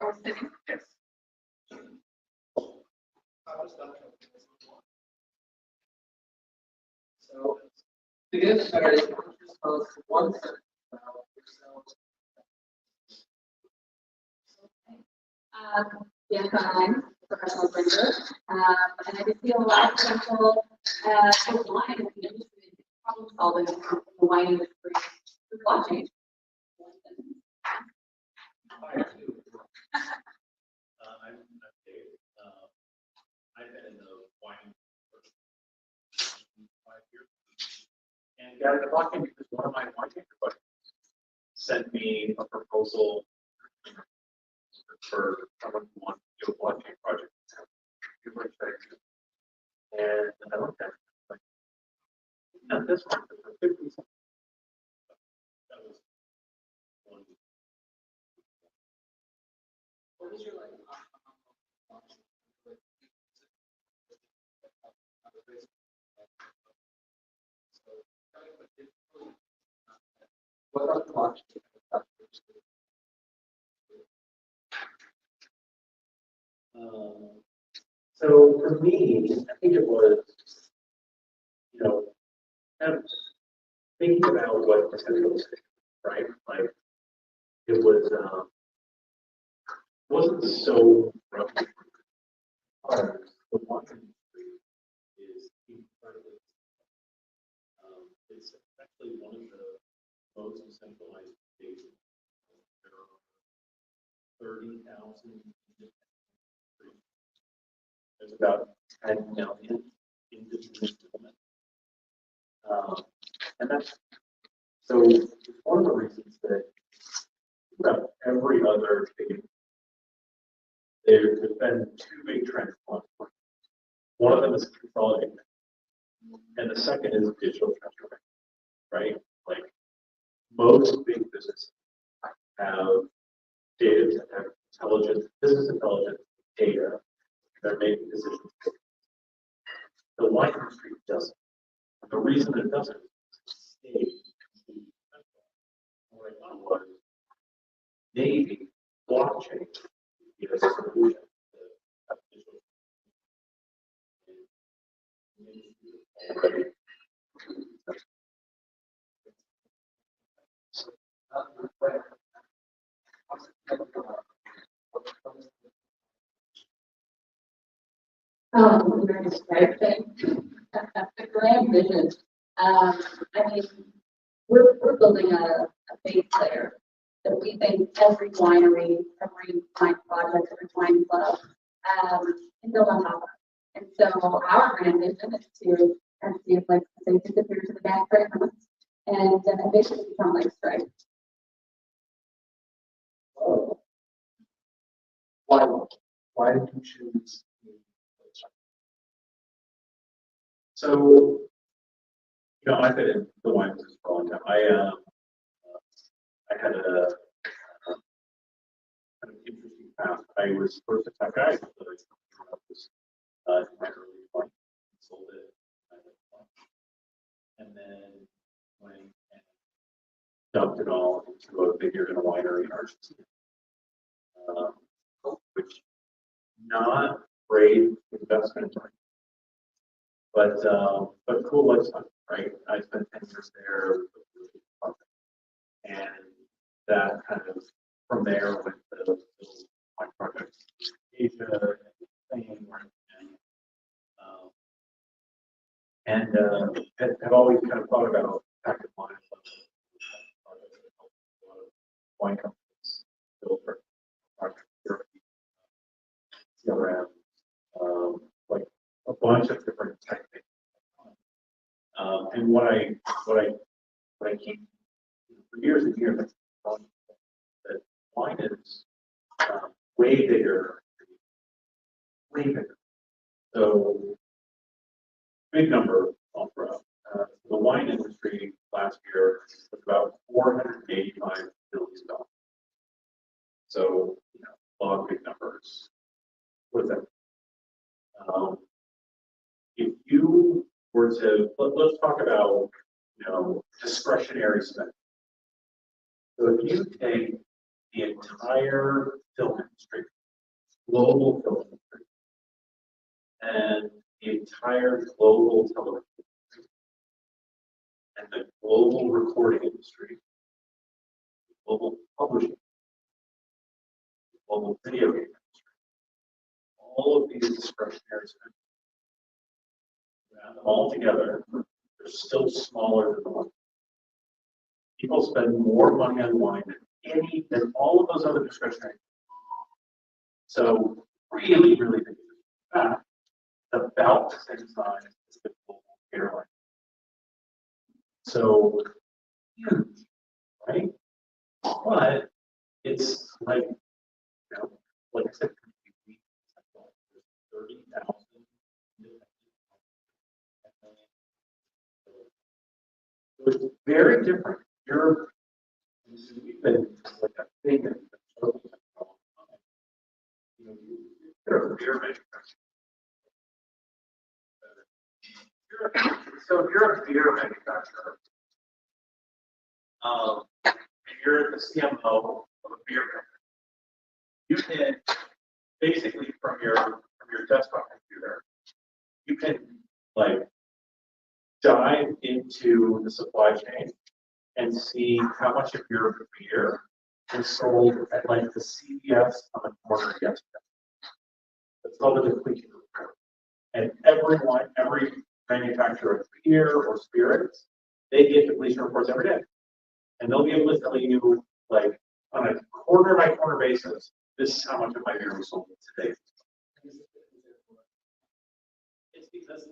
Or sitting. Yes. So to get started, just tell us one sentence about yourself. Yes, I'm a professional printer, and I just feel a lot of potential with wine in the industry, problem solving in the wine industry with blockchain. I'm Dave. I've been in the wine for 5 years. And got into blockchain because one of my winemaker buddies sent me a proposal for someone who wanted to do a blockchain project. And I looked at it like, no, this one is a 50 something. That was one. What is your what about the blockchain? So for me, I think it was, kind of thinking about what decentralization, right? Like it was, wasn't so rough. The one industry is incredibly, it's actually one of the most decentralized states. There are 30,000. There's about 10 million individual women. And that's so it's one of the reasons that about every other big, there's been two big trends. One of them is consolidation, and the second is digital transformation, right? Like most big businesses have data, have intelligence, business intelligence, data. They're making decisions. The wine industry doesn't. And the reason it doesn't is what I thought was maybe blockchain is a solution to digital. Very described thing. A grand vision. I mean, we're building a base layer that we think every winery, every wine project, every wine club can build on top of. And so our grand vision is to kind of see if like they disappear to the back for a month and basically become like Stripe. Why did you choose? So, I've been in the wine business for a long time. I had a kind of interesting path. I was first a tech guy, so I was in my early 20s, sold it, and then went and dumped it all into a vineyard and a winery in Argentina, which not great investment, but cool lifestyle, right? I spent 10 years there, and that kind of from there went to my projects in Asia and Spain, and have always kind of thought about active wine wine companies build for CRM, like a bunch of different tech things. And what I keep for years and years, that wine is way bigger. So big number I'll throw out. The wine industry last year was about $485 billion. So a lot of big numbers. What is that? If you were to let's talk about discretionary spending. So So if you take the entire film industry, global film industry, and the entire global television industry, and the global recording industry, the global publishing, the global video game industry, all of these discretionary spending, add them all together, they're still smaller than the one. People spend more money on wine than all of those other discretionary. So really, really big. In fact, it's about the same size as the global airline. So huge, right? But it's like, like I said, 30,000. So it's very different. We've been like a thing that's been so you're a beer manufacturer. So if you're a beer manufacturer, and you're the CMO of a beer company, you can basically from your desktop computer, you can like dive into the supply chain and see how much of your beer is sold at like the CVS on the corner yesterday. That's called a depletion report. And every manufacturer of beer or spirits, they get depletion reports every day. And they'll be able to tell you, like, on a quarter by quarter basis, this is how much of my beer was sold today. It's because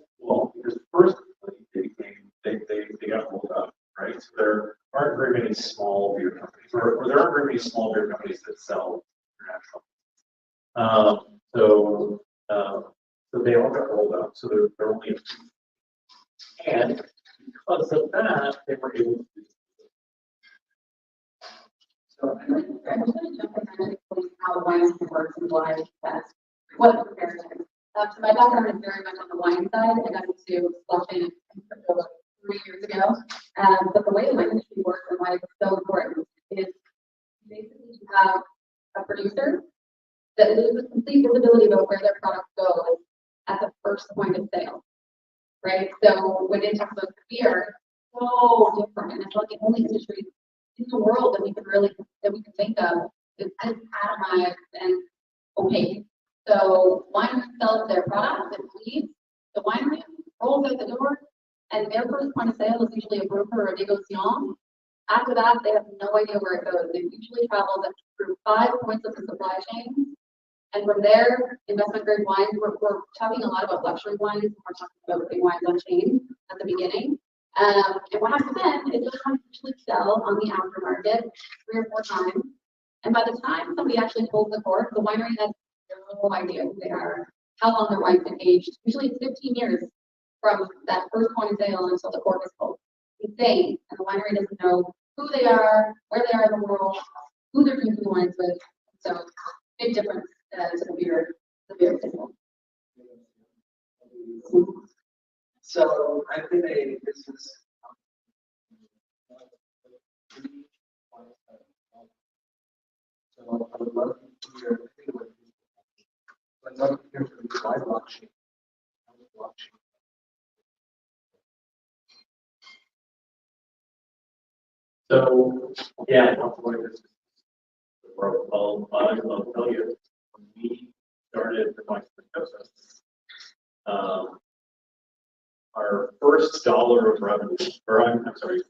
first they got rolled up, right? So there aren't very many small beer companies, or there aren't very many small beer companies that sell international. So they all got rolled up. So they're only a few. And because of that, they were able to do. So I'm going to jump in and explain how wine works and why that's what comparison is. So my background is very much on the wine side. I got into blockchain and crypto 3 years ago. But the way the wine industry works and why it's so important is basically you have a producer that loses complete visibility about where their product goes at the first point of sale, right? So when it talks about beer, so different, and it's like the only industry in the world that we can think of is as atomized and opaque. So winery sells their product and leaves, the winery rolls out the door, and their first point of sale is usually a broker or a negociant. After that, they have no idea where it goes. They usually travel through 5 points of the supply chain. And from there, investment grade wines, we're talking a lot about luxury wines. We're talking about big wines on chain at the beginning. And what happens then is those wines usually sell on the aftermarket 3 or 4 times. And by the time somebody actually pulls the cork, the winery has no idea who they are, how long their wine's been aged. Usually it's 15 years from that first point of sale until the cork is pulled. Insane. And the winery doesn't know who they are, where they are in the world, who they're drinking wines with. So big difference to the beer table. So I've been a business. So I would love to hear I'd love to hear from you why blockchain. So yeah, I'll tell you, when we started the Vice process, our first dollar of revenue, or I'm sorry,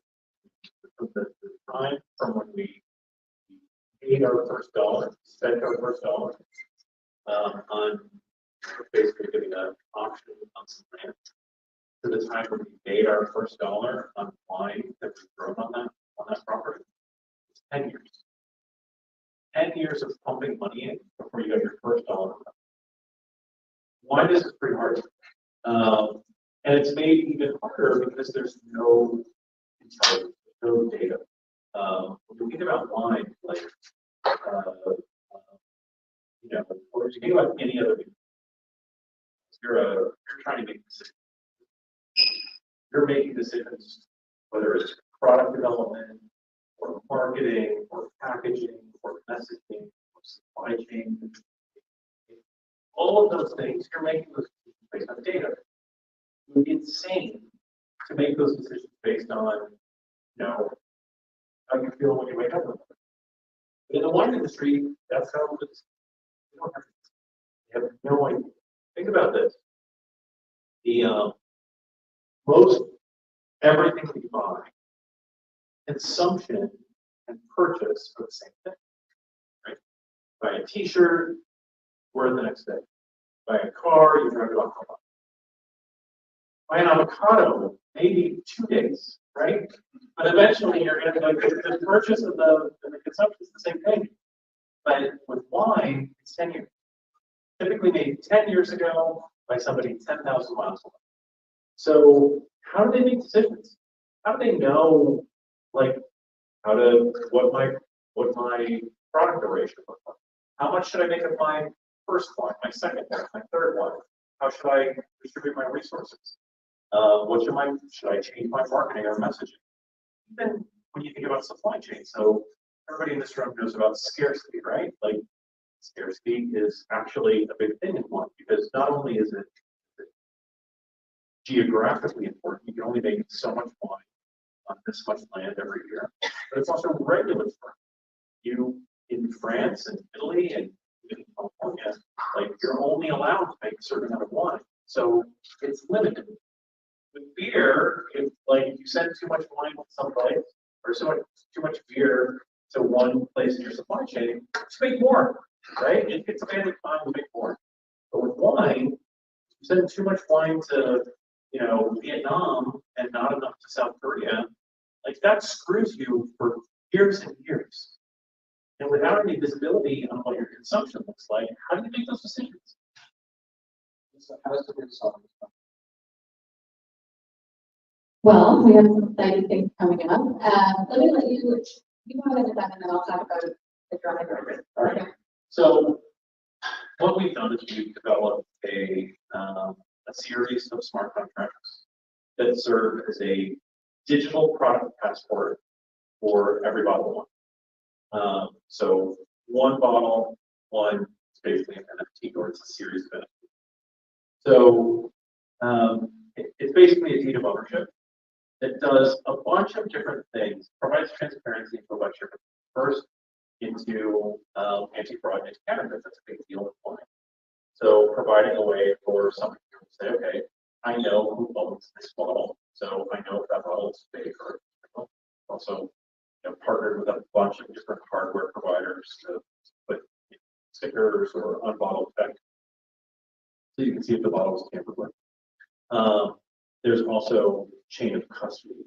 the time from when we paid our first dollar, spent our first dollar on basically giving an option on some land, to the time when we made our first dollar on wine that was grown on that property, it's 10 years. 10 years of pumping money in before you got your first dollar. Wine is pretty hard. And it's made even harder because there's no intelligence, no data. When you think about wine, like, or if you think about any other business, you're trying to make decisions. You're making decisions, whether it's product development or marketing, or packaging, or messaging, or supply chain. All of those things, you're making those decisions based on data. It would be insane to make those decisions based on, how you feel when you wake up. But in the wine industry, that's how it's. You have no idea. Think about this. The most everything we buy, consumption and purchase are the same thing, right? Buy a T-shirt, wear it the next day. Buy a car, you drive it off the lot. Buy an avocado, maybe 2 days, right? But eventually you're going to like the purchase and the consumption is the same thing. But with wine, it's 10 years. Typically made 10 years ago by somebody 10,000 miles away. So how do they make decisions? How do they know, like, what my product duration looks like? How much should I make of my first wine, my second wine, my third wine? How should I distribute my resources? Should I change my marketing or messaging? Even when you think about supply chain, so everybody in this room knows about scarcity, right? Like, scarcity is actually a big thing in wine because not only is it geographically important, you can only make so much wine on this much land every year, but it's also regulatory. You in France and Italy and even California, like you're only allowed to make a certain amount of wine, so it's limited. With beer, if you send too much wine to someplace or too much beer to one place in your supply chain, just make more, right? It gets abandoned time to make more. But with wine, you send too much wine to Vietnam and not enough to South Korea, like that screws you for years and years. And without any visibility on what your consumption looks like, how do you make those decisions? So how does the result? Well, we have some exciting things coming up. Let me let you go ahead and then I'll talk about the driver. All right. So what we've done is we've developed a series of smart contracts that serve as a digital product passport for every bottle of wine. So one bottle, it's basically an NFT or it's a series of NFTs. So it's basically a deed of ownership that does a bunch of different things, provides transparency into a bunch of different things. First, into anti-fraud and anti-counterfeit. That's a big deal with wine. So providing a way for someone to say, okay, I know who owns this bottle, so I know if that bottle is fake or also partnered with a bunch of different hardware providers to put stickers or unbottled text, so you can see if the bottle is tampered with. There's also chain of custody,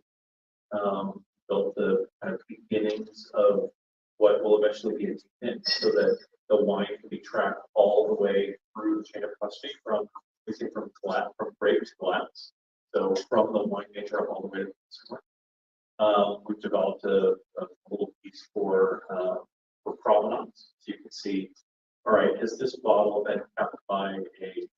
built the kind of beginnings of what will eventually be a DVin, so that the wine can be tracked all the way through the chain of custody from grape to glass. So from the winemaker all the way to the consumer. We've developed a little piece for provenance, so you can see, all right, has this bottle been kept by a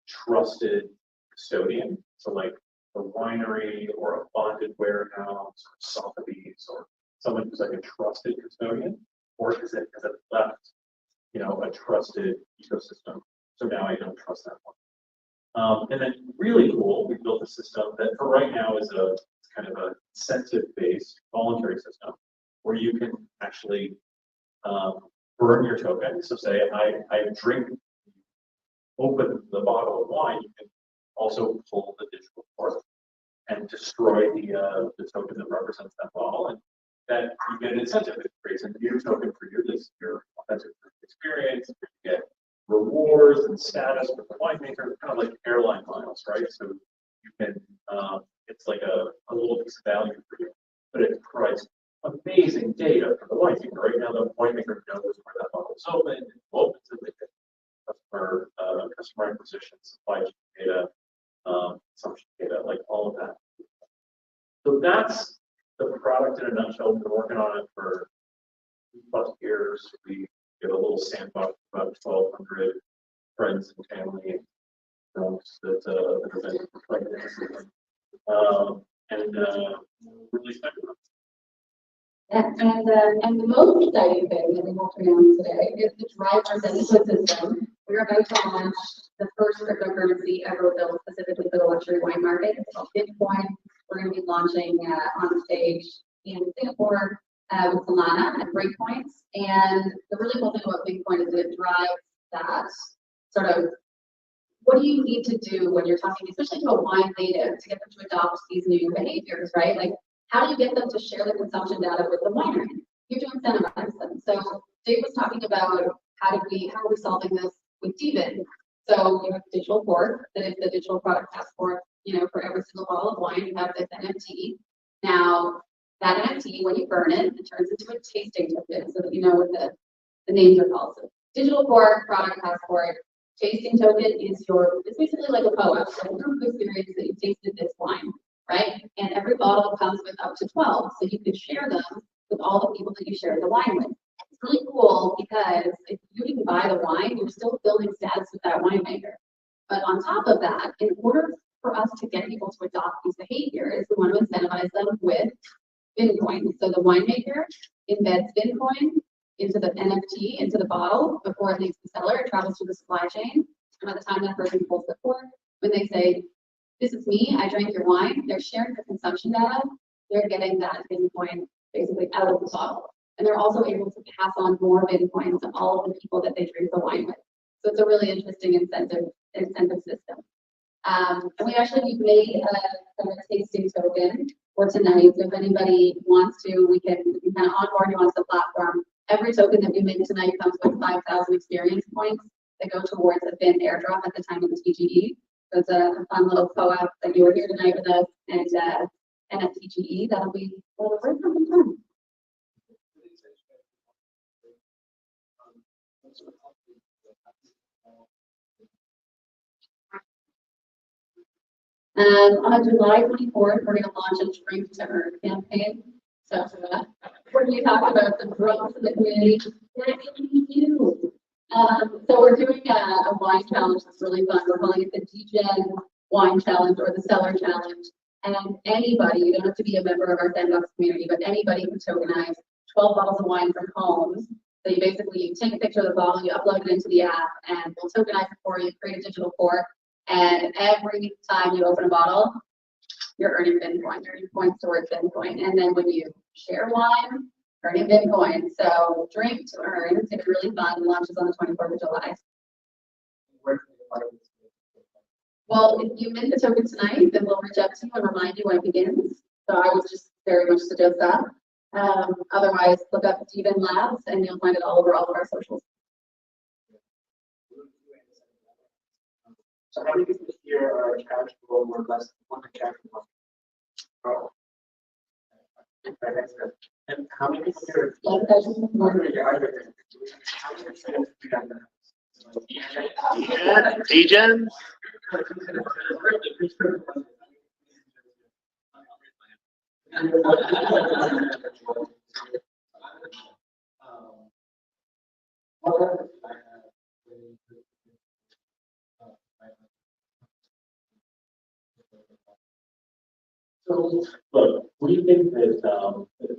trusted custodian? So like a winery or a bonded warehouse or Sotheby's or someone who's like a trusted custodian, or has it left, a trusted ecosystem? So now I don't trust that one. And then really cool, we built a system that for right now is a kind of a incentive-based voluntary system where you can actually burn your token. So say I open the bottle of wine, you can also pull the digital fork and destroy the token that represents that bottle, and that you get an incentive. It creates a new token for you. This is your authentic experience. You get rewards and status with the winemaker, kind of like airline miles, right? So you can, it's like a little piece of value for you, but it provides amazing data for the winemaker. Right now, the winemaker knows where that bottle is open, who opens it, they get customer acquisition, supply chain data, consumption data, like all of that. So that's the product in a nutshell. We've been working on it for 2+ years. We get a little sandbox, about 1,200 friends and family and folks that have been playing this. And really excited about it. Yeah, and the most exciting thing that we want to announce today is the drivers and ecosystem. We're about to launch the first cryptocurrency ever built specifically for the luxury wine market. It's called Bitcoin. We're going to be launching on stage in Singapore with Solana at Breakpoints. And the really cool thing about Bitcoin is that it drives that sort of what do you need to do when you're talking, especially to a wine native, to get them to adopt these new behaviors, right? Like, how do you get them to share the consumption data with the winery? You have to incentivize them. So Dave was talking about how are we solving this with DVin? So you have digital port, that is the digital product passport, for every single bottle of wine, you have this NFT. Now, that NFT, when you burn it, it turns into a tasting token so that you know what the names are called. So digital port, product passport, tasting token is it's basically like a POA, so a proof of experience that you tasted this wine, right? And every bottle comes with up to 12, so you could share them with all the people that you share the wine with. It's really cool because if you didn't buy the wine, you're still building status with that winemaker. But on top of that, in order for us to get people to adopt these behaviors, we want to incentivize them with Bitcoin. So the winemaker embeds Bitcoin into the NFT, into the bottle, before it leaves the cellar, it travels through the supply chain. And by the time that person pulls the cork, when they say, this is me, I drank your wine, they're sharing the consumption data, they're getting that Bitcoin basically out of the bottle. And they're also able to pass on more Bitcoin to all of the people that they drink the wine with. So it's a really interesting incentive system. And we've made a tasting token for tonight. So if anybody wants to, we can kind of onboard you onto the platform. Every token that we make tonight comes with 5,000 experience points that go towards a bin airdrop at the time of the TGE. So it's a fun little co-op that you were here tonight with us, and at TGE, that'll be right from the time. On July 24th, we're going to launch a Drink to Earn campaign. So we're going to talk about the growth of the community. So we're doing a wine challenge that's really fun. We're calling it the DVin Wine Challenge or the Cellar Challenge. And anybody, you don't have to be a member of our Sandbox community, but anybody can tokenize 12 bottles of wine from homes. So you basically take a picture of the bottle, you upload it into the app, and we'll tokenize it for you, create a digital port. And every time you open a bottle, you're earning Bitcoin, you're earning points towards Bitcoin. And then when you share wine, earning Bitcoin. So Drink to Earn, it's going to be really fun. It launches on the 24th of July. Well, if you mint the token tonight, then we'll reach out to you and remind you when it begins. So I would just very much suggest that. Otherwise, look up DVin Labs and you'll find it all over all of our socials. So how many people here are chargeable or less than one chargeable? Oh. Okay, that's good. And how many people here? How many DGen? So, look, we think that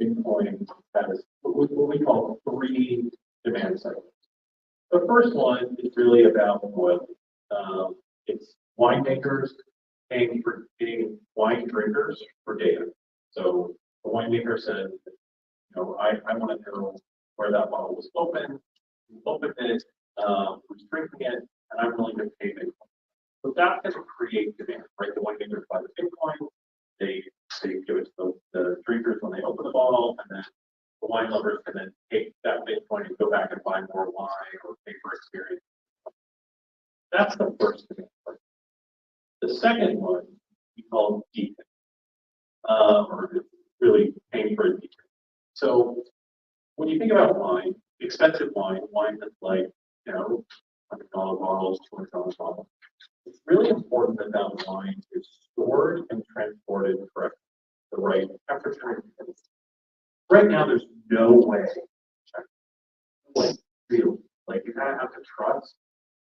Bitcoin has what we call three demand cycles. The first one is really about loyalty. It's winemakers paying wine drinkers for data. So the winemaker says, I want to know where that bottle was opened, who opened it, who's drinking it, and I'm willing to pay Bitcoin. So that's going to create demand, right? The winemakers buy the Bitcoin, they give it to the drinkers when they open the bottle, and then the wine lovers can then take that Bitcoin and go back and buy more wine or pay for experience. That's the first demand cycle. The second one we call DVin, or really paying for a DVin. So when you think about wine, expensive wine that's like, $100 bottles, $200 bottles, it's really important that that wine is stored and transported correctly, the right temperature. Right now, there's no way, really, like you kind of have to trust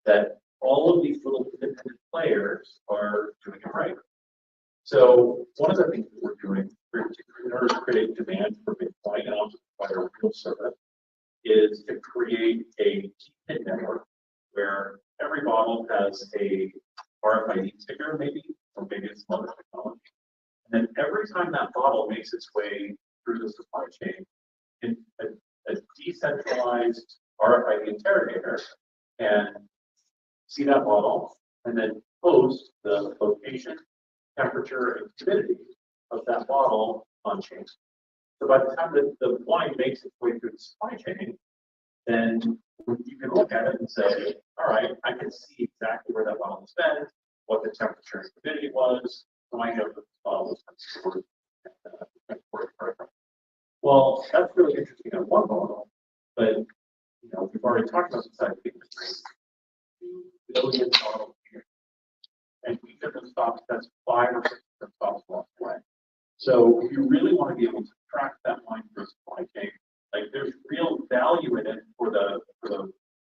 that all of these little independent players are doing it right. So one of the things that we're doing in order to create demand for Bitcoin and also provide a real service is to create a DVin network where every bottle has a RFID sticker, maybe, or maybe it's some other technology. And then every time that bottle makes its way through the supply chain, in a decentralized RFID interrogator can see that bottle and then post the location, temperature, and humidity of that bottle on chain. So by the time that the wine makes its way through the supply chain, then you can look at it and say, all right, I can see exactly where that bottle has been, what the temperature and humidity was, so I know that the bottle was stored. Well, that's really interesting on one bottle, but we've already talked about the scientific industry. 2 billion bottles a year. And each of those stops has 5 or 6 different stops along the way. So if you really want to be able to track that wine through a supply chain, like there's real value in it for the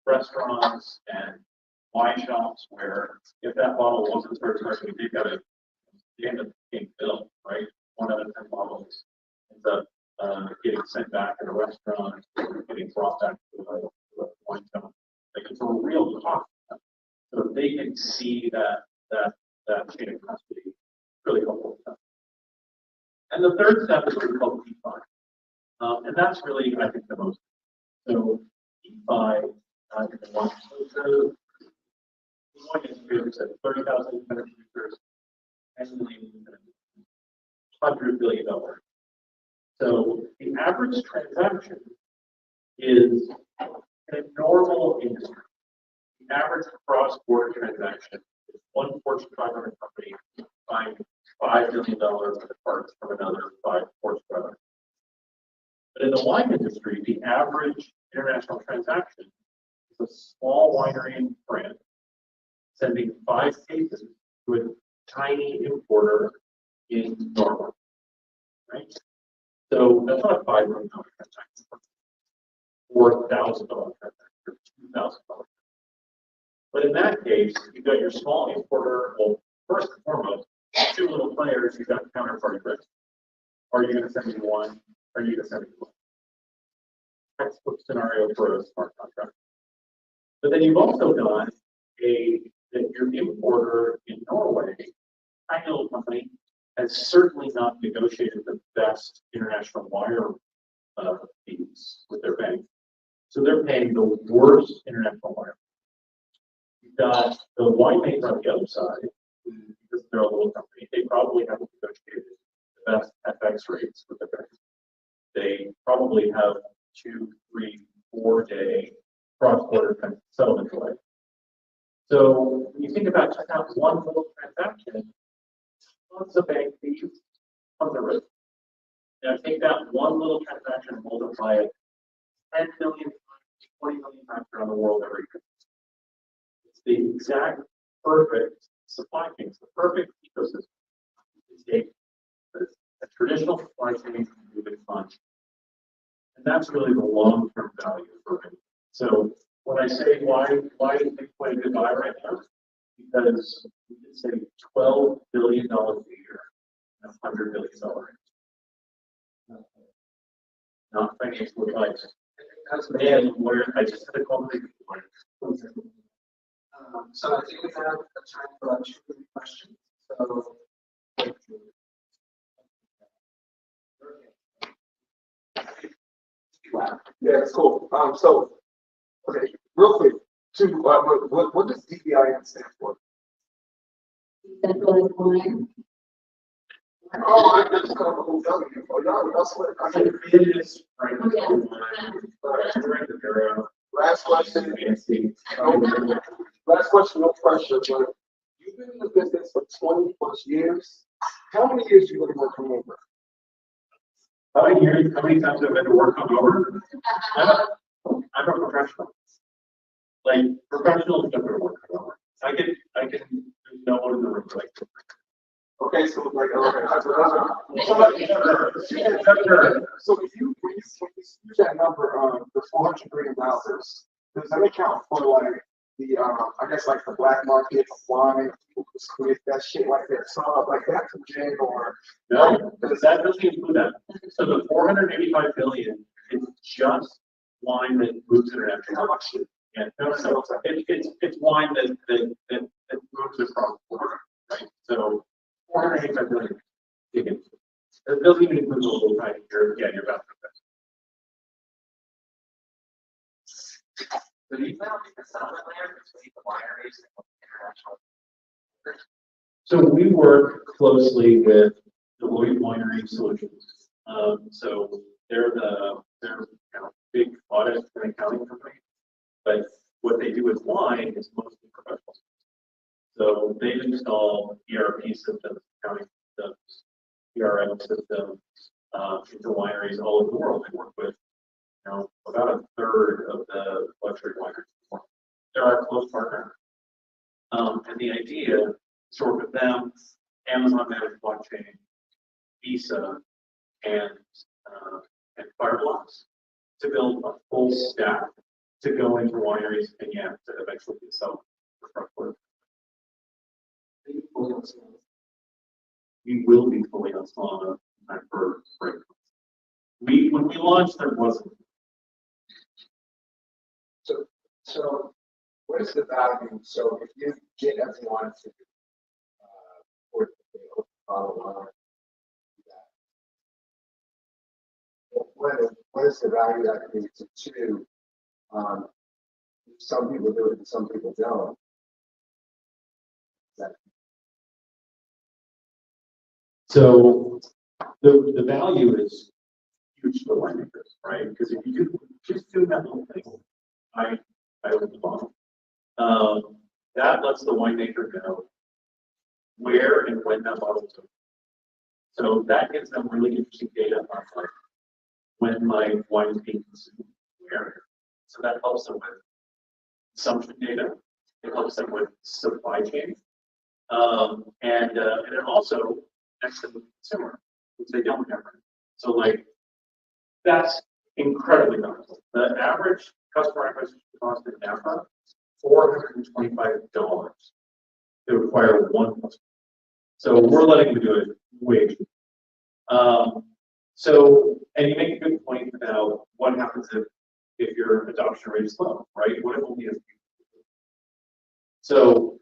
restaurants and wine shops where if that bottle wasn't served correctly, they've got to end up being billed, right? 1 out of 10 bottles ends up getting sent back at a restaurant, or getting brought back to a wine shop. Like it's a real cost. So if they can see that chain of custody, really helpful. And the third step is what we call DeFi. And that's really, I think, the most. So DeFi, the one industry is at 30,000 independent producers, annually $100 billion. So the average transaction is in a normal industry. The average cross-border transaction is one Fortune 500 company buying $5 million of parts from another 5 Fortune 500. But in the wine industry, the average international transaction is a small winery in France sending 5 cases to a tiny importer in Norway, right? So that's not a $5 million transaction, $4,000 transaction, $2,000. But in that case, you've got your small importer. Well, first and foremost, 2 little players, you've got counterparty risk. Are you going to send me one? Are you going to send me one? Textbook scenario for a smart contract. But then you've also got that your importer in Norway, tiny little company, has certainly not negotiated the best international wire fees with their bank. So they're paying the worst international wire. You've got the winemaker on the other side, because they're a little company, they probably haven't negotiated the best FX rates with their bank. They probably have 2, 3, 4 day cross-border kind of settlement delay. So when you think about just that one little transaction, tons of bank fees, tons of risk. Now take that one little transaction and multiply it 10 million times, 20 million times around the world every year. It's the exact perfect supply chain. It's the perfect ecosystem. You take a traditional supply chain and move it fun. And that's really the long-term value for it. So when I say why is Bitcoin a good buy right now? Because we can save $12 billion a year and $100 billion. Not financial advice. And where I just had a conversation with So I think we have a time for about 2 questions. So. Yeah, it's cool. So, okay, real quick, what does DVin stand for? Decentralized wine. Oh, I just call the whole W. Oh, y'all swear. I said, it is right. last question. Last question, no pressure, but you've been in the business for 20 plus years. How many years do you really work from over? How many times have I been to work hungover? I'm a professional. Like professionals don't go to work hungover. I can there's no one in the room like. Okay, so like, so if you use that number, the $400 billion, does that account for like I guess like the black market of wine, people just create that shit like that, saw like that to gin or. No, because that doesn't include that. So the 485 billion is just wine that moves internationally. How much shit? Yeah, no, it's wine that moves across the border, right? So 485 billion. Tickets. It doesn't even include the little tiny your bathroom. So do you found the settlement layer between the wineries and international? So we work closely with Deloitte Winery Solutions. So they're big audit and accounting company, but what they do with wine is mostly professional. So they install ERP systems, accounting systems, CRM systems into wineries all over the world. They work with about a third of the luxury wineries. They're our close partner. And the idea is to work with them, Amazon Managed Blockchain, Visa, and Fireblocks to build a full stack to go into wineries and to eventually sell for cross-border. We will be fully on Solana for break. When we launched, there wasn't. So what is the value? So if you get everyone to or follow on what is the value that creates to two? Some people do it and some people don't. So the value is huge for winemakers, right? Because if you just do that little thing, I would follow. That lets the winemaker know where and when that bottle is open. So that gives them really interesting data on like when my wine is being consumed, where. So that helps them with consumption data. It helps them with supply chain, and it also connects them with the consumer, which they don't have. So like that's incredibly valuable. The average customer acquisition cost in Napa, $425 to acquire one customer. So we're letting them do it way cheaper. And you make a good point about what happens if your adoption rate is low, right? What if only a few? So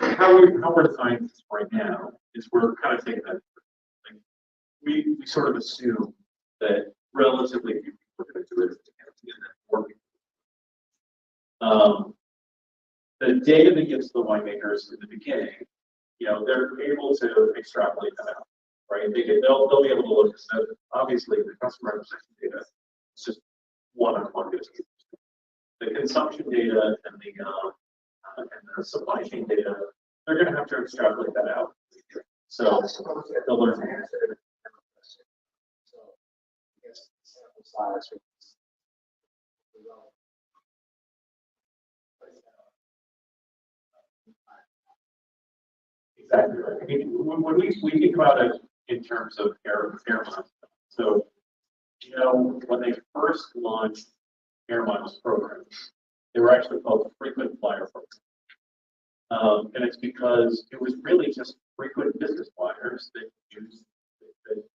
how we're designing this right now is we're kind of taking that. Like, we sort of assume that relatively few people are going to do it and then working. The data that gives the winemakers in the beginning, they're able to extrapolate that out, right? They'll be able to look at that. Obviously, the customer acquisition data is just one-on-one business. The consumption data and the supply chain data, they're going to have to extrapolate that out. So they'll learn. So I guess sample size. Exactly right. I mean, when we think about it in terms of air miles, so when they first launched air miles programs, they were actually called the frequent flyer program, and it's because it was really just frequent business flyers that used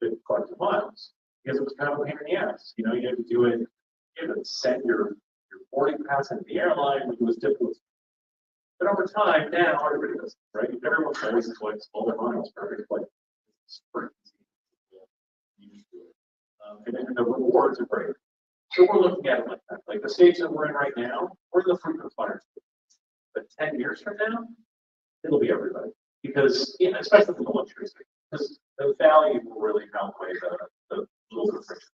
that collected miles because it was kind of a pain in the ass. You had to do it. You had to send your boarding pass into the airline, which was difficult. But over time, now everybody does it, right? Everyone always collects all their miles for every flight. It's pretty easy. And the rewards are great. So we're looking at it like that. Like the stage that we're in right now, we're the frequent flyers. But 10 years from now, it'll be everybody. Because, especially for the luxury space, because the value will really outweigh the little bit of friction.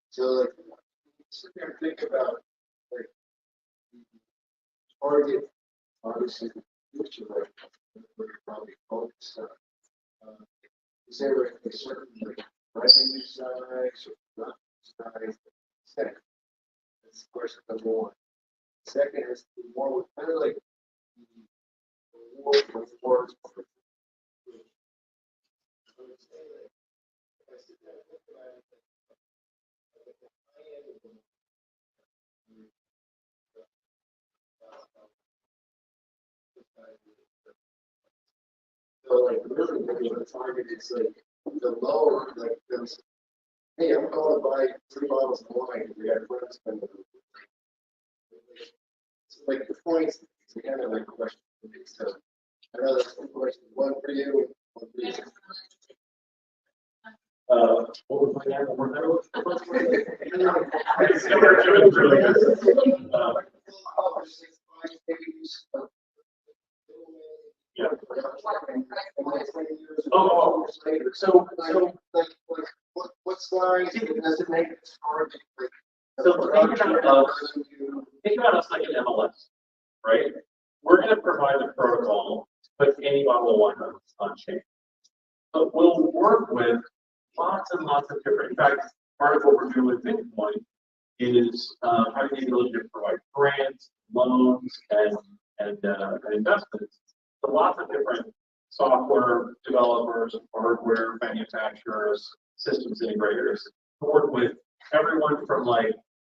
So like sit there and think about like target obviously the future like we're probably focused on. Is there a certain like revenue size or size, second. That's question number one. Second is the more with kind of like the reward rewards. So like really what the target is like the lower like those. Hey, I'm going to buy 3 bottles of wine. We got friends spend. So like the points, we kind of like question. So I know that's 2 questions. One for you. One for you. What was my name? One more time? Yeah. Oh, so like what slides does it make it hard? So think about us like an MLS, right? We're going to provide the protocol to put any bottle of wine on chain. But we'll work with lots and lots of different, in fact, part of what we're doing with Bitcoin is having the ability to provide grants, loans, and investments to lots of different software developers, hardware manufacturers, systems integrators, to work with everyone from like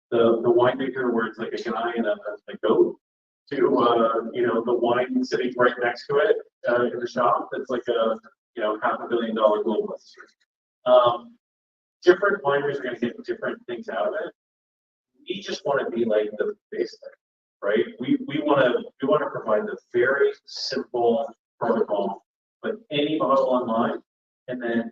the winemaker where it's like a guy and a goat to the wine sitting right next to it in the shop that's like a $500 million global industry. Different wineries are going to get different things out of it. We just want to be like the basic, right? We want to provide the very simple protocol with any bottle online, and then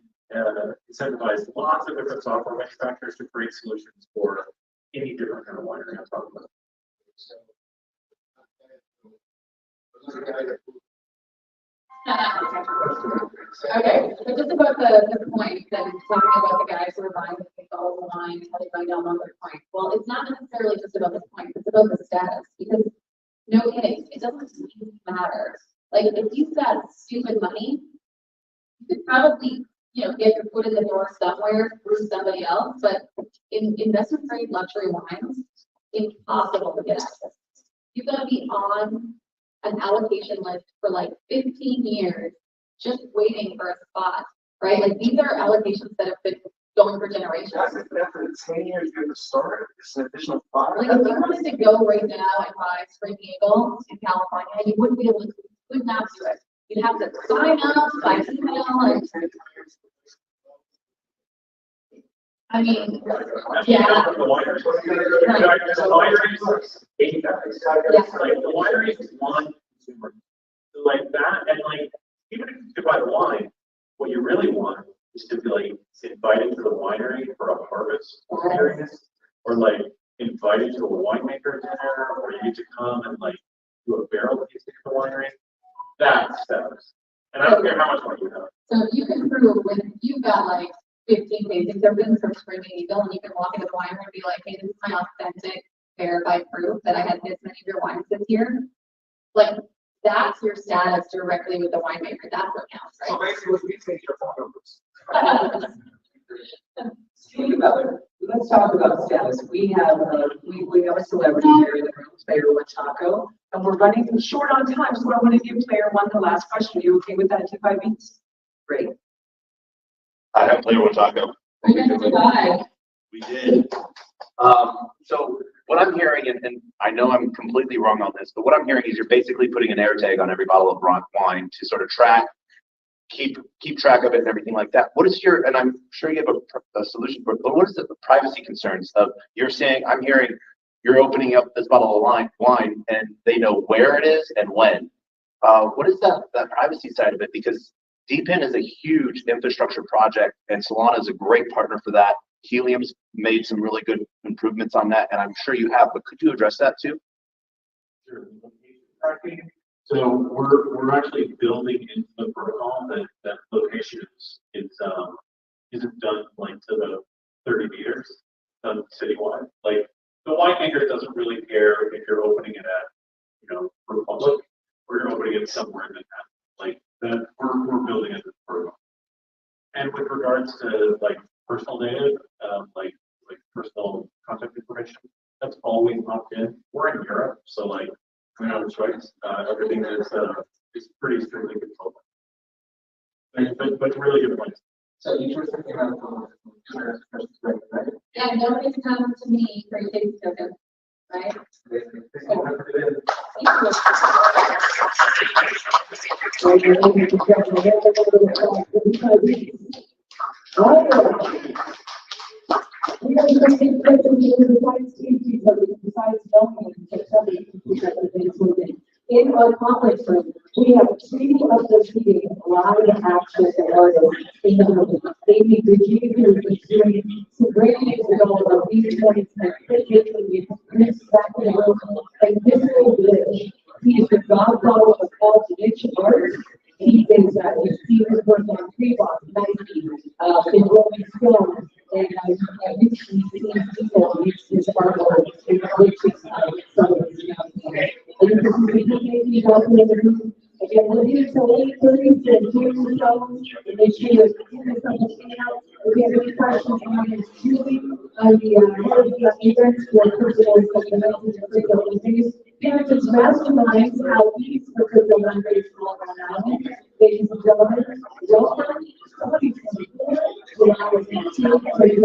incentivize lots of different software manufacturers to create solutions for any different kind of winery I'm talking about. Okay, so just about the point that talking about the guys who are buying the big bottles of wine, how they buy down on their point. Well, it's not necessarily just about the point, it's about the status, because no kidding, it doesn't matter. Like if you've got stupid money, you could probably, get your foot in the door somewhere through somebody else, but in investment grade luxury wines, impossible to get access. You've got to be on an allocation list for like 15 years, just waiting for a spot, right? Like these are allocations that have been going for generations. After 10 years, you have to start. It's an additional 5. Like if you wanted to go right now and buy Spring Eagle in California, you wouldn't be able to, could not do it. You'd have to sign up by email and I mean, yeah. The wineries. The wineries, 80 guys. Like the wineries want consumers. So like that, and like even if you buy the wine, what you really want is to be like invited to the winery for a harvest experience, or like invited to a winemaker dinner, or you get to come and like do a barrel tasting at the winery. That's steps. And I don't care how much money you have. So if you can prove when you've got like 15 days, they're been from Spring Eagle, and you can walk into the winery and be like, hey, this is my authentic, verified proof that I had this many of your wines this year. Like, that's your status directly with the winemaker. That's what counts, So right? basically, we take your phone numbers. Let's talk about status. We have a celebrity here in the room, Player One Taco, and we're running short on time, so I want to give Player One the last question. Are you okay with that? 5 minutes? Great. I have Player One Taco. We didn't divide. We did. So what I'm hearing, and I know I'm completely wrong on this, but what I'm hearing is you're basically putting an air tag on every bottle of wine to sort of keep track of it and everything like that. What is your, and I'm sure you have a solution for it, but what is the privacy concerns of, you're saying, I'm hearing you're opening up this bottle of wine and they know where it is and when. What is that privacy side of it? Because DVin is a huge infrastructure project, and Solana is a great partner for that. Helium's made some really good improvements on that, and I'm sure you have, but could you address that too? Sure. So we're actually building into the protocol that location isn't done like to the 30 meters, done citywide. Like the winemaker doesn't really care if you're opening it at Republic or you're opening it somewhere in Manhattan. Like that, we're building it as a protocol. And with regards to like personal data, like personal contact information. That's always locked in. We're in Europe, so like, we have a choice. Everything is pretty strictly controlled. But really good points. So you were thinking about right? Yeah, nobody's come to me for a big token, right? We have to take the besides safety, but besides filming and something in our conference room, we have two of the meeting live access to artists in the room. Amy, did you do some great example of these points and quickly mix back in the room and this little glitch. He is the godfather of all niche arts. He is you see his work on Reebok, Nike, in Rolling Stone, and you see people mix his artwork in glitches some of his and you can see the again, we're here till 8:30 to do so. Make sure you're giving something out. If you have any questions, comments, Julie, the head of the events for personal supplementals and Crypto Mondays. Parents masterminds how these for Crypto Mondays all around Island. Ladies and gentlemen, welcome. Somebody's going to allow us to take